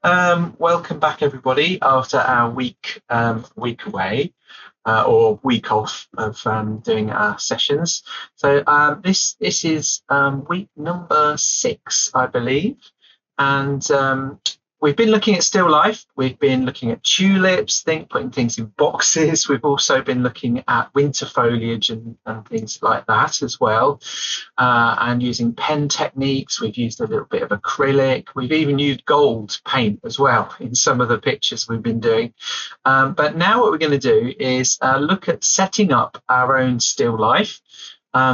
right. Welcome back, everybody, after our week away or week off of doing our sessions. So this is week number 6, I believe, and we've been looking at still life. We've been looking at tulips, putting things in boxes. We've also been looking at winter foliage and things like that as well, and using pen techniques. We've used a little bit of acrylic. We've even used gold paint as well in some of the pictures we've been doing. But now what we're going to do is look at setting up our own still life.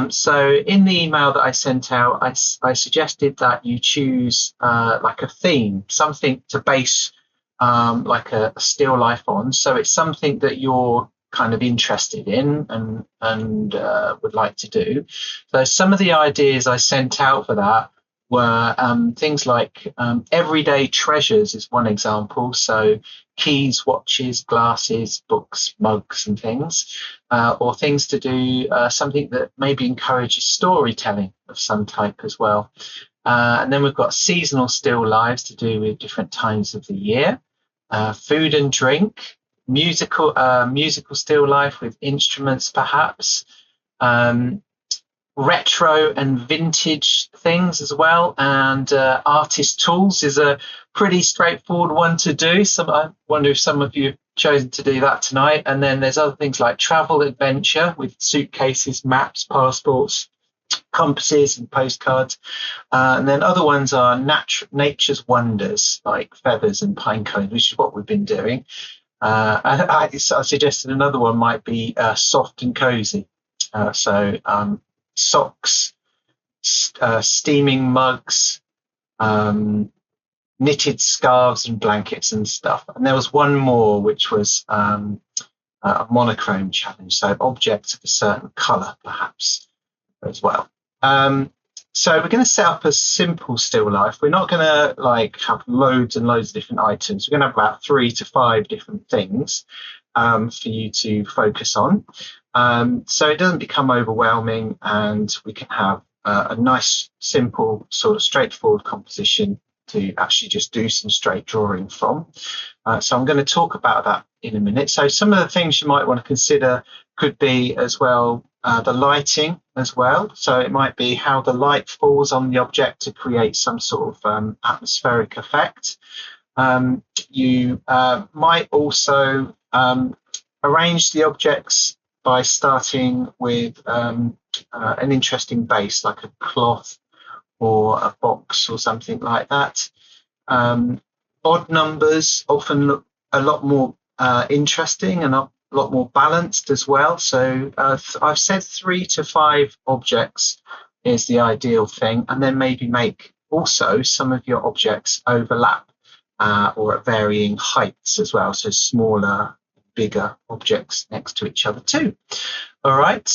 So in the email that I sent out, I suggested that you choose like a theme, something to base like a still life on. So it's something that you're kind of interested in and would like to do. So some of the ideas I sent out for that were things like everyday treasures is one example. So keys, watches, glasses, books, mugs and things, or things to do something that maybe encourages storytelling of some type as well. And then we've got seasonal still lives to do with different times of the year, food and drink, musical still life with instruments perhaps, retro and vintage things as well, and artist tools is a pretty straightforward one to do. I wonder if some of you have chosen to do that tonight. And then there's other things like travel adventure with suitcases, maps, passports, compasses and postcards, and then other ones are nature's wonders like feathers and pine cones, which is what we've been doing. I suggested another one might be soft and cozy, so socks, steaming mugs, knitted scarves and blankets and stuff. And there was one more, which was a monochrome challenge, so objects of a certain colour perhaps as well. So we're going to set up a simple still life. We're not going to like have loads and loads of different items. We're going to have about 3 to 5 different things for you to focus on. So it doesn't become overwhelming, and we can have a nice, simple, sort of straightforward composition to actually just do some straight drawing from. So I'm going to talk about that in a minute. So some of the things you might want to consider could be as well the lighting as well. So it might be how the light falls on the object to create some sort of atmospheric effect. You might also arrange the objects by starting with an interesting base, like a cloth or a box or something like that. Odd numbers often look a lot more interesting and a lot more balanced as well. So I've said 3 to 5 objects is the ideal thing, and then maybe make also some of your objects overlap or at varying heights as well, so smaller, bigger objects next to each other too. All right,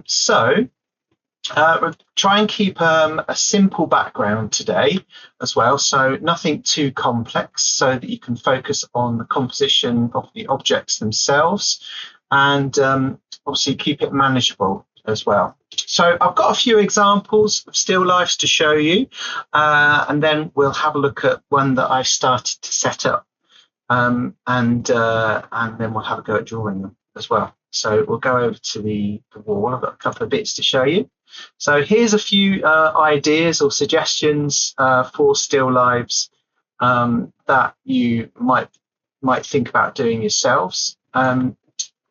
so we'll try and keep a simple background today as well, so nothing too complex, so that you can focus on the composition of the objects themselves, and obviously keep it manageable as well. So I've got a few examples of still lifes to show you, and then we'll have a look at one that I've started to set up, and then we'll have a go at drawing them as well. So we'll go over to the wall. I've got a couple of bits to show you. So here's a few ideas or suggestions for still lives that you might think about doing yourselves.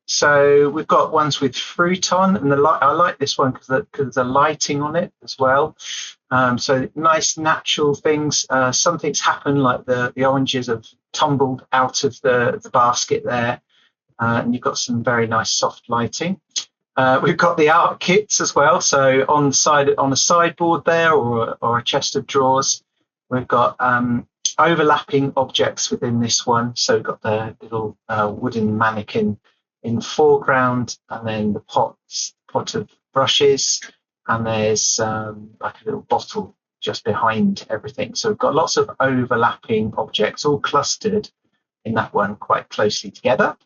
So we've got ones with fruit on, and I like this one because there's a lighting on it as well. So nice natural things. Something's happened, like the oranges have tumbled out of the basket there, and you've got some very nice soft lighting. We've got the art kits as well. So on a sideboard there, or a chest of drawers, we've got overlapping objects within this one. So we've got the little wooden mannequin in the foreground, and then the pot of brushes, and there's like a little bottle just behind everything. So we've got lots of overlapping objects all clustered in that one quite closely together.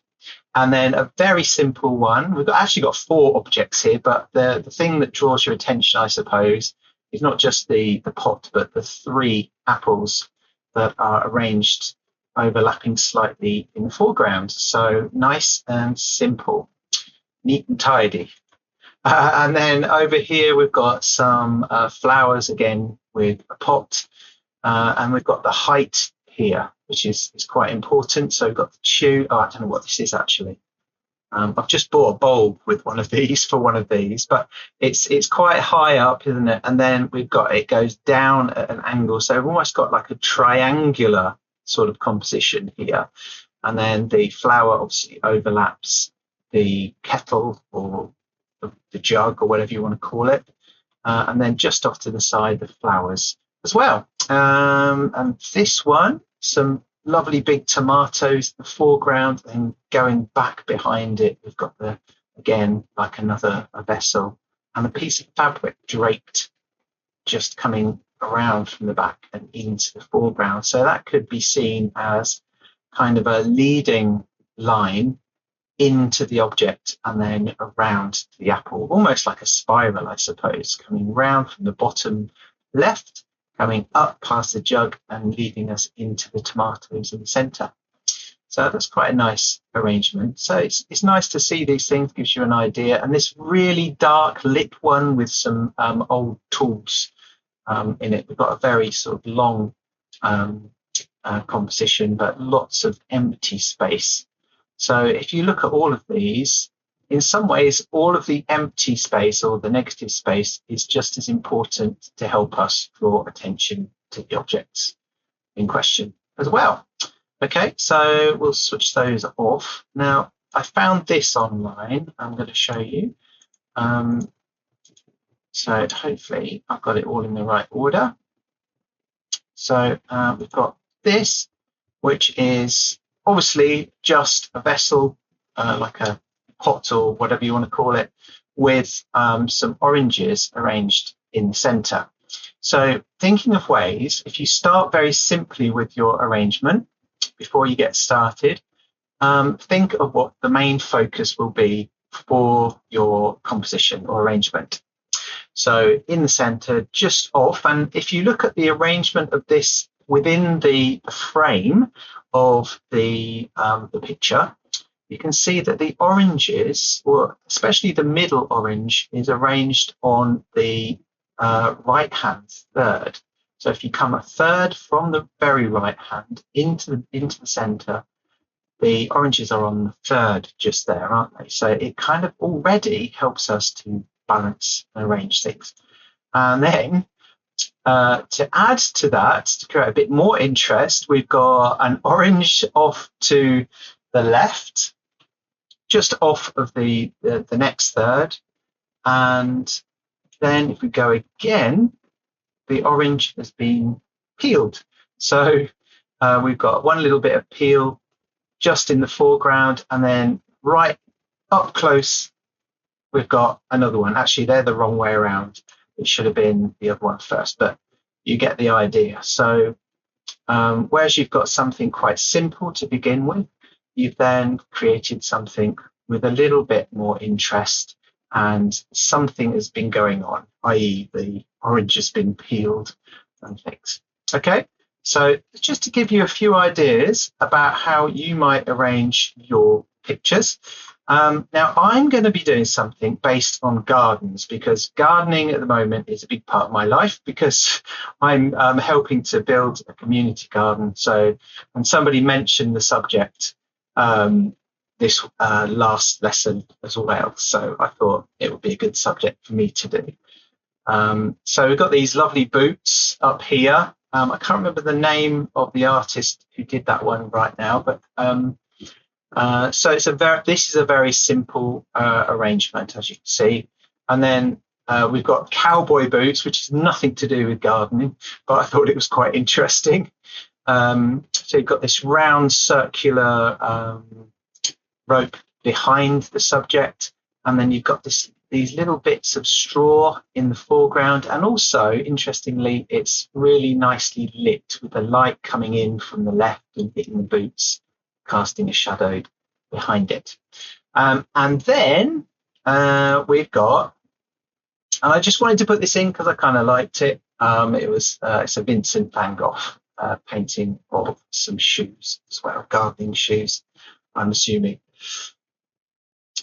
And then a very simple one. We've actually got 4 objects here, but the thing that draws your attention, I suppose, is not just the pot, but the 3 apples that are arranged overlapping slightly in the foreground. So nice and simple, neat and tidy. And then over here, we've got some flowers again with a pot. And we've got the height here, which is quite important. So we've got the tube. Oh, I don't know what this is actually. I've just bought a bulb with one of these for one of these, but it's quite high up, isn't it? And then we've got, it goes down at an angle. So we've almost got like a triangular sort of composition here. And then the flower obviously overlaps the kettle or the jug or whatever you want to call it. And then just off to the side, the flowers as well. And this one, some lovely big tomatoes in the foreground, and going back behind it, we've got the, again, like a vessel and a piece of fabric draped just coming around from the back and into the foreground. So that could be seen as kind of a leading line into the object and then around to the apple, almost like a spiral, I suppose, coming round from the bottom left, coming up past the jug and leading us into the tomatoes in the centre. So that's quite a nice arrangement. So it's nice to see these things, gives you an idea. And this really dark lit one with some old tools in it. We've got a very sort of long composition, but lots of empty space. So if you look at all of these, in some ways, all of the empty space or the negative space is just as important to help us draw attention to the objects in question as well. Okay, so we'll switch those off. Now, I found this online. I'm going to show you. So hopefully I've got it all in the right order. So we've got this, which is obviously just a vessel, like a pot or whatever you want to call it, with some oranges arranged in the center. So thinking of ways, if you start very simply with your arrangement before you get started, think of what the main focus will be for your composition or arrangement. So in the center, just off, and if you look at the arrangement of this within the frame of the picture, you can see that the oranges, or especially the middle orange, is arranged on the right-hand third. So if you come a third from the very right hand into the center, the oranges are on the third just there, aren't they? So it kind of already helps us to balance and arrange things. And then to add to that, to create a bit more interest, we've got an orange off to the left, just off of the next third. And then if we go again, the orange has been peeled. So we've got one little bit of peel just in the foreground, and then right up close, we've got another one. Actually, they're the wrong way around. It should have been the other one first, but you get the idea. So whereas you've got something quite simple to begin with, you've then created something with a little bit more interest, and something has been going on, i.e. the orange has been peeled and things. Okay, so just to give you a few ideas about how you might arrange your pictures. Now, I'm going to be doing something based on gardens, because gardening at the moment is a big part of my life, because I'm helping to build a community garden. So, and somebody mentioned the subject this last lesson as well. So I thought it would be a good subject for me to do. So we've got these lovely boots up here. I can't remember the name of the artist who did that one right now, but so this is a very simple arrangement, as you can see. And then we've got cowboy boots, which is nothing to do with gardening, but I thought it was quite interesting. So you've got this round circular rope behind the subject, and then you've got these little bits of straw in the foreground, and also, interestingly, it's really nicely lit with the light coming in from the left and hitting the boots, casting a shadow behind it. And then we've got, and I just wanted to put this in because I kind of liked it. It's a Vincent van Gogh painting of some shoes as well, gardening shoes, I'm assuming.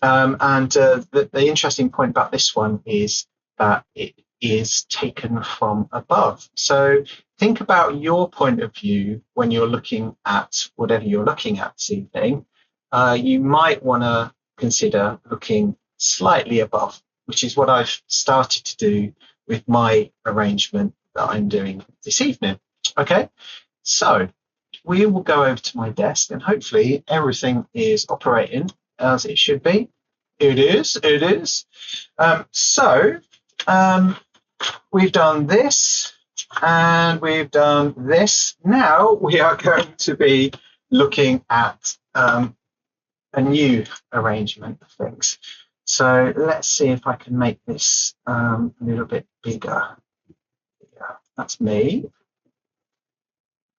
And the interesting point about this one is that it is taken from above. So think about your point of view when you're looking at whatever you're looking at this evening. You might want to consider looking slightly above, which is what I've started to do with my arrangement that I'm doing this evening. Okay, so we will go over to my desk and hopefully everything is operating as it should be. It is. We've done this and we've done this. Now we are going to be looking at a new arrangement of things. So let's see if I can make this a little bit bigger. Yeah, that's me.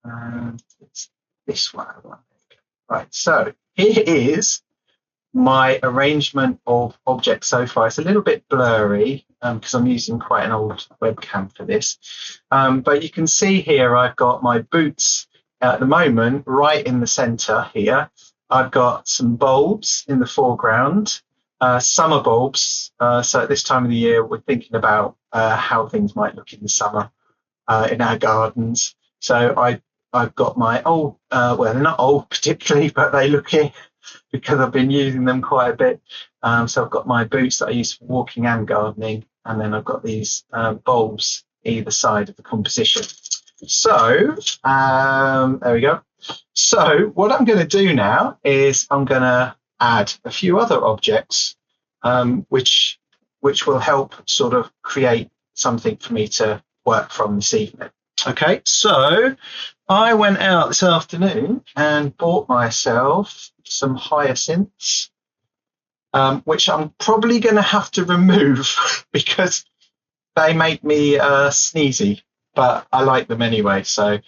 And it's this one. Right, so here is my arrangement of objects so far. It's a little bit blurry because I'm using quite an old webcam for this. But you can see here I've got my boots at the moment right in the center here. I've got some bulbs in the foreground, summer bulbs. So at this time of the year, we're thinking about how things might look in the summer in our gardens. So I've got my old, well, they're not old particularly, but they look here because I've been using them quite a bit. So I've got my boots that I use for walking and gardening, and then I've got these bulbs either side of the composition. So there we go. So what I'm going to do now is I'm going to add a few other objects, which will help sort of create something for me to work from this evening. Okay, so I went out this afternoon and bought myself some hyacinths, which I'm probably going to have to remove because they make me sneezy, but I like them anyway. So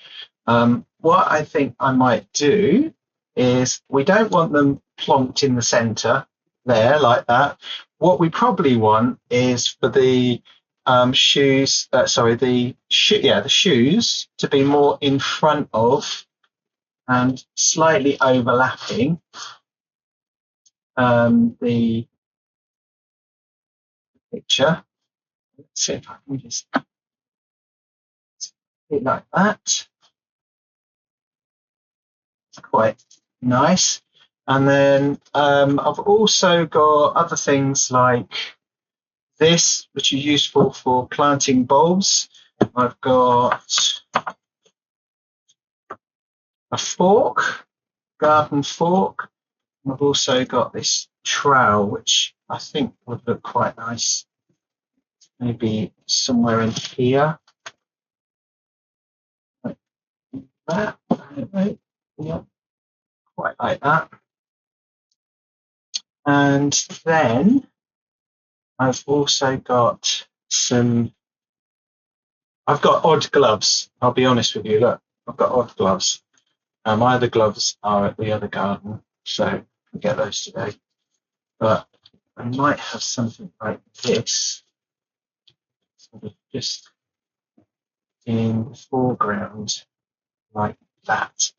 what I think I might do is, we don't want them plonked in the center there like that. What we probably want is for the shoes, the shoes to be more in front of and slightly overlapping the picture. Let's see if I can just it like that. It's quite nice. And then I've also got other things like this, which are useful for planting bulbs. I've got a fork, garden fork. And I've also got this trowel, which I think would look quite nice. Maybe somewhere in here. Like that. Yeah, quite like that. And then I've also got I've got odd gloves. I'll be honest with you. Look, I've got odd gloves. My other gloves are at the other garden, so I'll get those today. But I might have something like this, sort of just in the foreground, like that.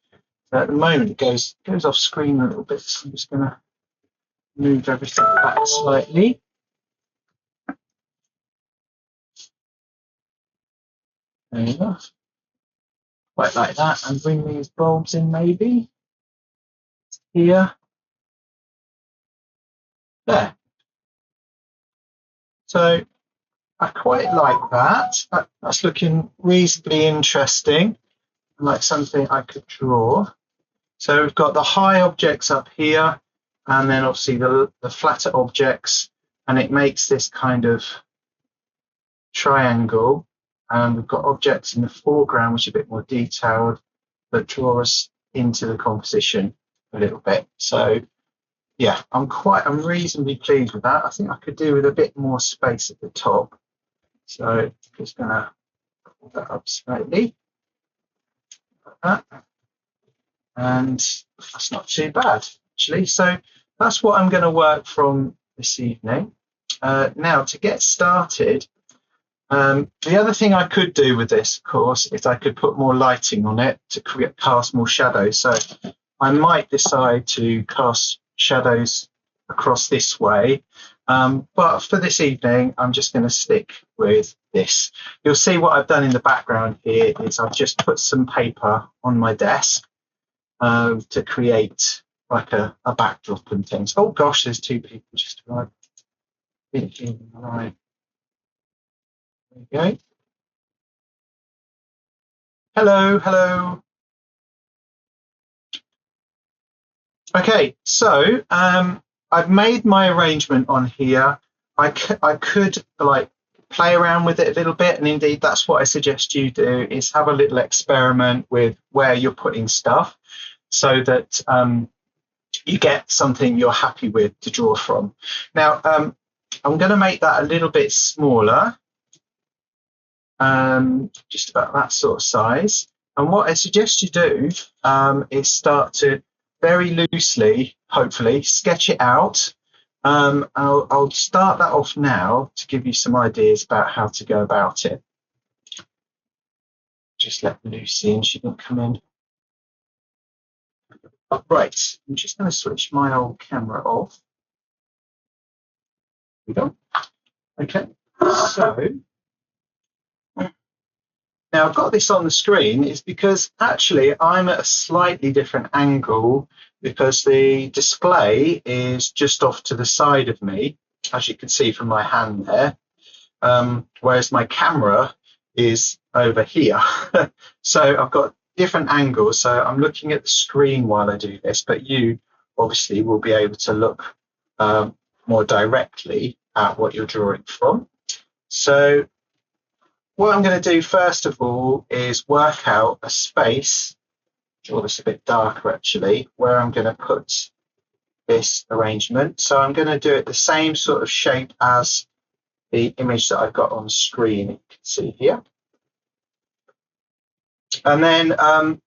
So at the moment, it goes off screen a little bit, so I'm just going to move everything back slightly. There you go. Quite like that, and bring these bulbs in maybe here. There. So I quite like that. That's looking reasonably interesting, like something I could draw. So we've got the high objects up here, and then obviously the flatter objects, and it makes this kind of triangle. And we've got objects in the foreground which are a bit more detailed, but draw us into the composition a little bit. So yeah, I'm reasonably pleased with that. I think I could do with a bit more space at the top. So I'm just gonna pull that up slightly like that. And that's not too bad actually. So that's what I'm going to work from this evening. Now to get started, The other thing I could do with this, of course, is I could put more lighting on it to cast more shadows. So I might decide to cast shadows across this way. But for this evening, I'm just going to stick with this. You'll see what I've done in the background here is I've just put some paper on my desk to create like a backdrop and things. Oh gosh, there's two people just arrived. Right. There we go. Hello, hello. Okay, so I've made my arrangement on here. I could like play around with it a little bit, and indeed that's what I suggest you do, is have a little experiment with where you're putting stuff so that you get something you're happy with to draw from. Now, I'm going to make that a little bit smaller, just about that sort of size. And what I suggest you do is start to very loosely, hopefully, sketch it out. I'll start that off now to give you some ideas about how to go about it. Just let Lucy in, she didn't come in. Right, I'm just going to switch my old camera off. Here we go. Okay, so now I've got this on the screen is because actually I'm at a slightly different angle because the display is just off to the side of me, as you can see from my hand there, whereas my camera is over here. So I've got different angles, so I'm looking at the screen while I do this, but you obviously will be able to look more directly at what you're drawing from. So what I'm going to do first of all is work out a space, draw this a bit darker actually, where I'm going to put this arrangement. So I'm going to do it the same sort of shape as the image that I've got on screen, you can see here. And then the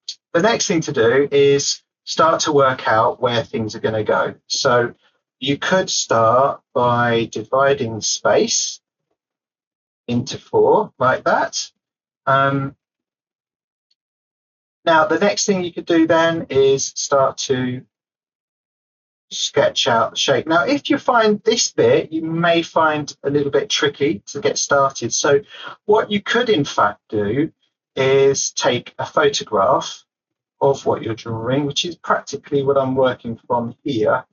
next thing to do is start to work out where things are going to go. So you could start by dividing the space into 4 like that. Now the next thing you could do then is start to sketch out the shape. Now if you find this bit, you may find a little bit tricky to get started. So what you could in fact do is take a photograph of what you're drawing, which is practically what I'm working from here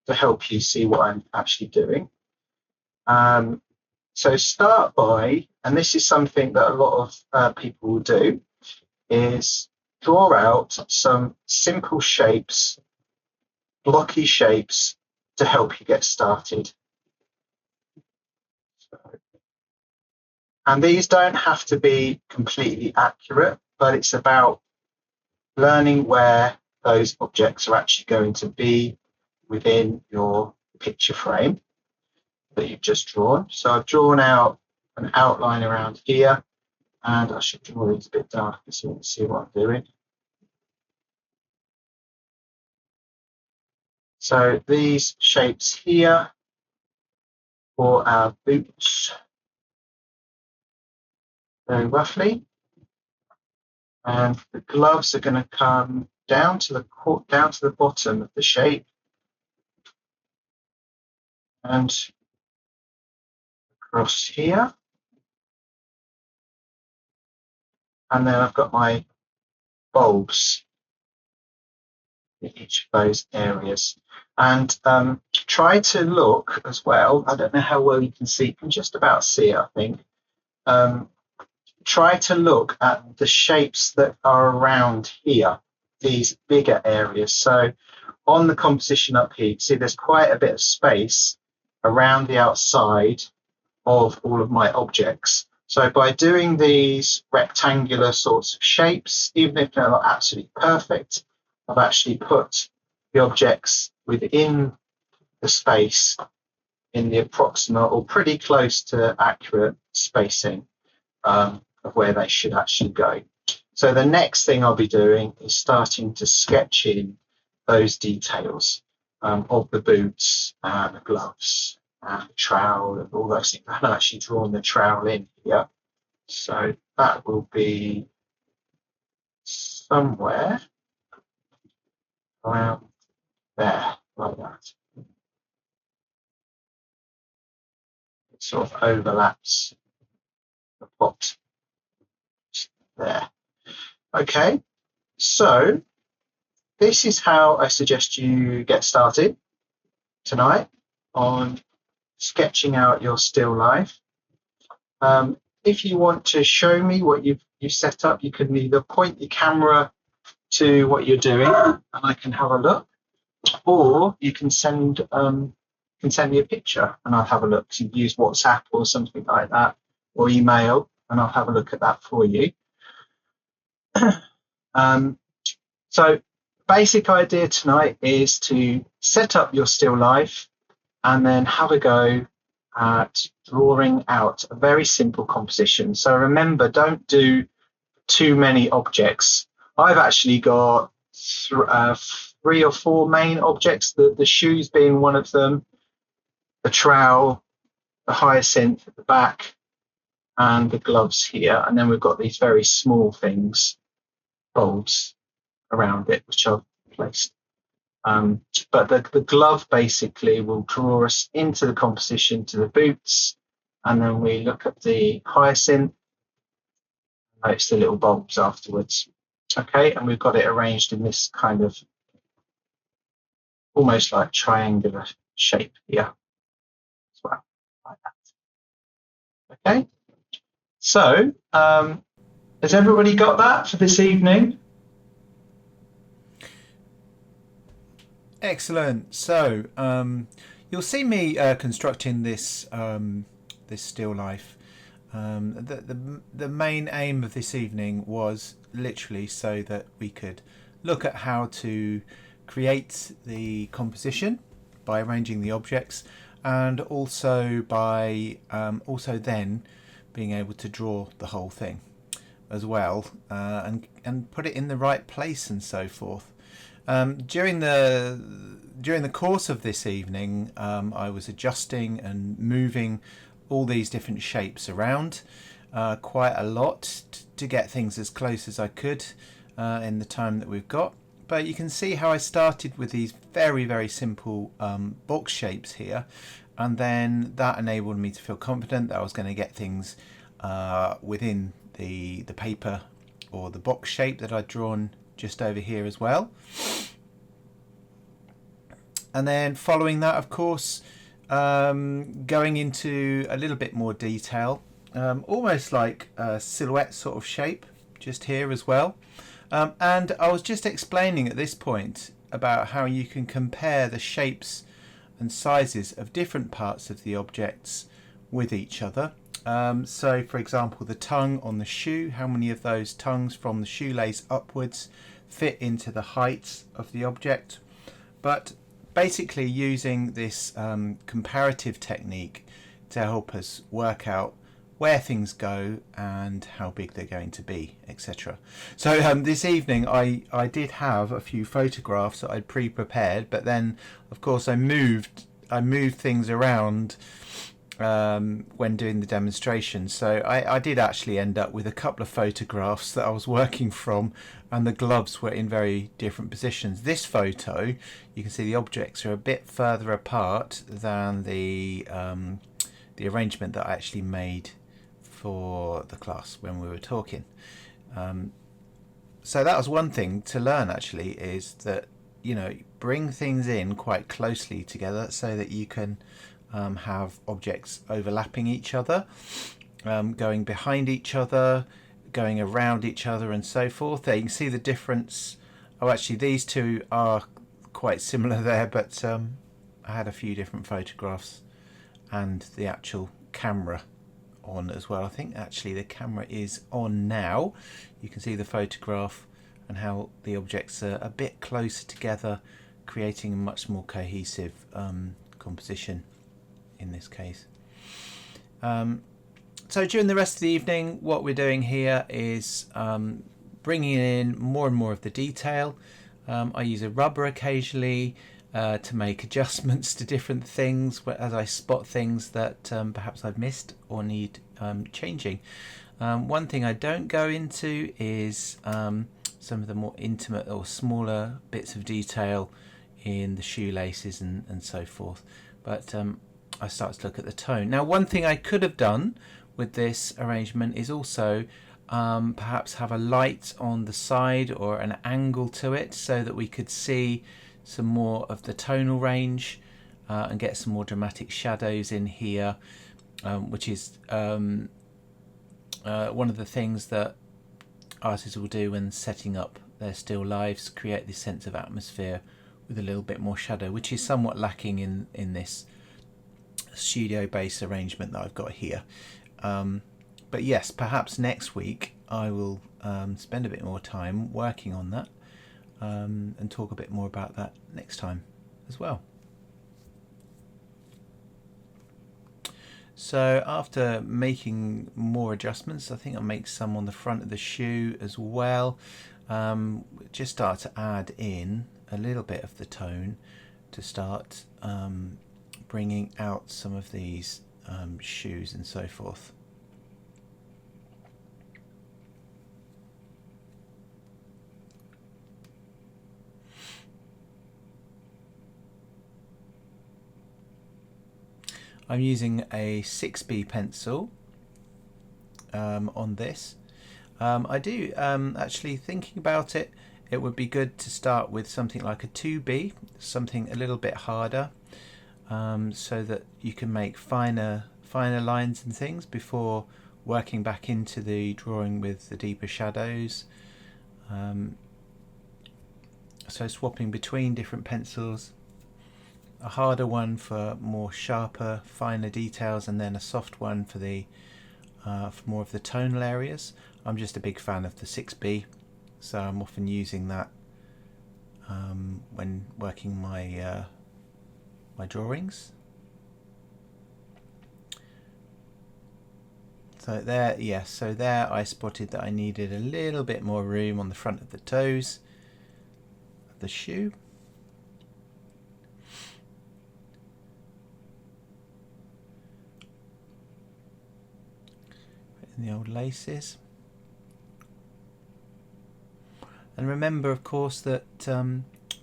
to help you see what I'm actually doing. So start by, and this is something that a lot of people will do, is draw out some simple shapes, blocky shapes, to help you get started. And these don't have to be completely accurate, but it's about learning where those objects are actually going to be within your picture frame that you've just drawn. So I've drawn out an outline around here, and I should draw these a bit darker so you can see what I'm doing. So these shapes here for our boots, very roughly, and the gloves are going to come down to the bottom of the shape and across here, and then I've got my bulbs in each of those areas. And try to look as well, I don't know how well you can see, you can just about see it, I think. Try to look at the shapes that are around here, these bigger areas. So on the composition up here, you can see there's quite a bit of space around the outside of all of my objects. So by doing these rectangular sorts of shapes, even if they're not absolutely perfect, I've actually put the objects within the space in the approximate or pretty close to accurate spacing of where they should actually go. So the next thing I'll be doing is starting to sketch in those details of the boots and the gloves. and the trowel, all those things. I've actually drawn the trowel in here. So that will be somewhere around there, like that. It sort of overlaps the pot there. Okay, so this is how I suggest you get started tonight on sketching out your still life. If you want to show me what you've set up, you can either point your camera to what you're doing and I can have a look, or you can send me a picture and I'll have a look. So you use WhatsApp or something like that, or email, and I'll have a look at that for you. So basic idea tonight is to set up your still life and then have a go at drawing out a very simple composition. So remember, don't do too many objects. I've actually got 3 or 4 main objects, the shoes being one of them, the trowel, the hyacinth at the back, and the gloves here. And then we've got these very small things, bulbs around it, which I've placed. But the glove basically will draw us into the composition to the boots, and then we look at the hyacinth, notice the little bulbs afterwards. Okay, and we've got it arranged in this kind of almost like triangular shape here as well, like that. Okay, so has everybody got that for this evening? Excellent. So you'll see me constructing this this still life. The main aim of this evening was literally so that we could look at how to create the composition by arranging the objects, and also by also then being able to draw the whole thing as well, and put it in the right place and so forth. During the course of this evening, I was adjusting and moving all these different shapes around quite a lot to get things as close as I could in the time that we've got. But you can see how I started with these very, very simple box shapes here, and then that enabled me to feel confident that I was going to get things within the paper or the box shape that I'd drawn just over here as well. And then following that, of course, going into a little bit more detail, almost like a silhouette sort of shape just here as well. And I was just explaining at this point about how you can compare the shapes and sizes of different parts of the objects with each other. So for example, the tongue on the shoe, how many of those tongues from the shoelace upwards fit into the height of the object. But basically using this comparative technique to help us work out where things go and how big they're going to be, etc. So this evening I did have a few photographs that I'd pre-prepared, but then of course I moved things around when doing the demonstration. So I did actually end up with a couple of photographs that I was working from, and the gloves were in very different positions. This photo, you can see the objects are a bit further apart than the arrangement that I actually made for the class when we were talking. So that was one thing to learn actually, is that, you know, bring things in quite closely together so that you can have objects overlapping each other, going behind each other, going around each other and so forth. There you can see the difference. Oh, actually these two are quite similar there, but I had a few different photographs and the actual camera on as well. I think actually the camera is on now. You can see the photograph and how the objects are a bit closer together, creating a much more cohesive composition in this case. So during the rest of the evening, what we're doing here is bringing in more and more of the detail. I use a rubber occasionally, to make adjustments to different things as I spot things that perhaps I've missed or need changing. One thing I don't go into is some of the more intimate or smaller bits of detail in the shoelaces and so forth, but I start to look at the tone. Now, one thing I could have done with this arrangement is also perhaps have a light on the side or an angle to it so that we could see some more of the tonal range and get some more dramatic shadows in here, which is one of the things that artists will do when setting up their still lifes, create this sense of atmosphere with a little bit more shadow, which is somewhat lacking in this studio bass arrangement that I've got here. But yes, perhaps next week I will spend a bit more time working on that and talk a bit more about that next time as well. So after making more adjustments, I think I'll make some on the front of the shoe as well. Just start to add in a little bit of the tone to start bringing out some of these shoes and so forth. I'm using a 6B pencil on this. I do actually, thinking about it, it would be good to start with something like a 2B, something a little bit harder, so that you can make finer lines and things before working back into the drawing with the deeper shadows. So swapping between different pencils. A harder one for more sharper, finer details, and then a soft one for the for more of the tonal areas. I'm just a big fan of the 6B, so I'm often using that when working my my drawings. So there, yes, so there I spotted that I needed a little bit more room on the front of the toes of the shoe. The old laces. And remember, of course, that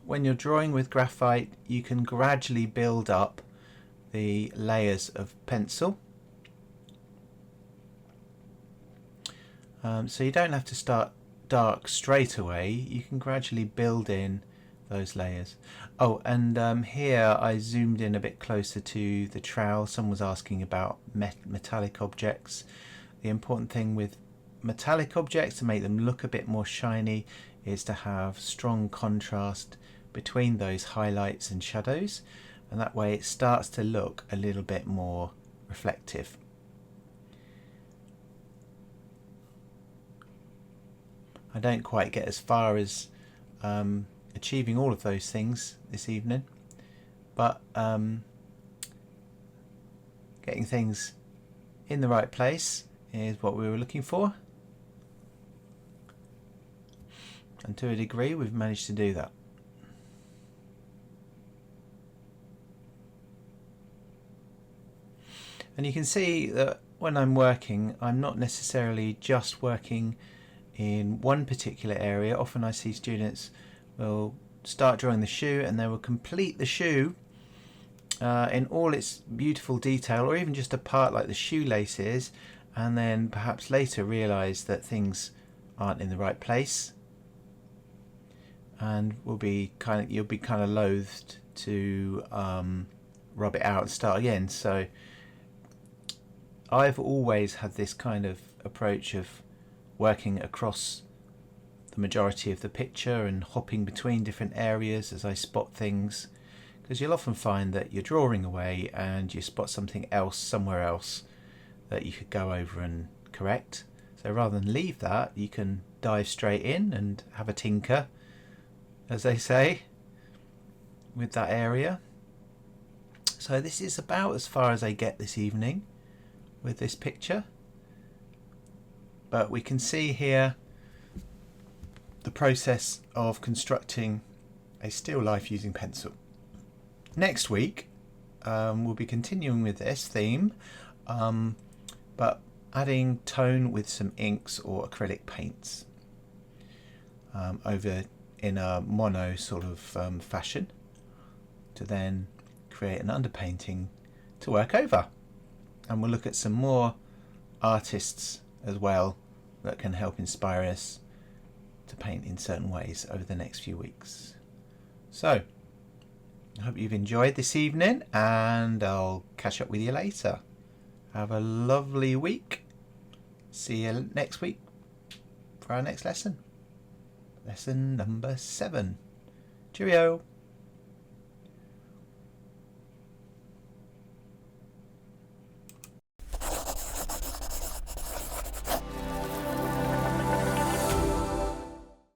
when you're drawing with graphite, you can gradually build up the layers of pencil. So you don't have to start dark straight away. You can gradually build in those layers. Oh, and here I zoomed in a bit closer to the trowel. Someone was asking about metallic objects. The important thing with metallic objects to make them look a bit more shiny is to have strong contrast between those highlights and shadows, and that way it starts to look a little bit more reflective. I don't quite get as far as achieving all of those things this evening, but getting things in the right place is what we were looking for, and to a degree we've managed to do that. And you can see that when I'm working, I'm not necessarily just working in one particular area. Often I see students will start drawing the shoe and they will complete the shoe in all its beautiful detail, or even just a part like the shoelaces, and then perhaps later realize that things aren't in the right place, and you'll be kind of loathed to rub it out and start again. So I've always had this kind of approach of working across the majority of the picture and hopping between different areas as I spot things, because you'll often find that you're drawing away and you spot something else somewhere else that you could go over and correct. So rather than leave that, you can dive straight in and have a tinker, as they say, with that area. So this is about as far as I get this evening with this picture, but we can see here the process of constructing a still life using pencil. Next week, we'll be continuing with this theme, but adding tone with some inks or acrylic paints over in a mono sort of fashion, to then create an underpainting to work over. And we'll look at some more artists as well that can help inspire us to paint in certain ways over the next few weeks. So I hope you've enjoyed this evening, and I'll catch up with you later. Have a lovely week. See you next week for our next lesson. Lesson number 7. Cheerio.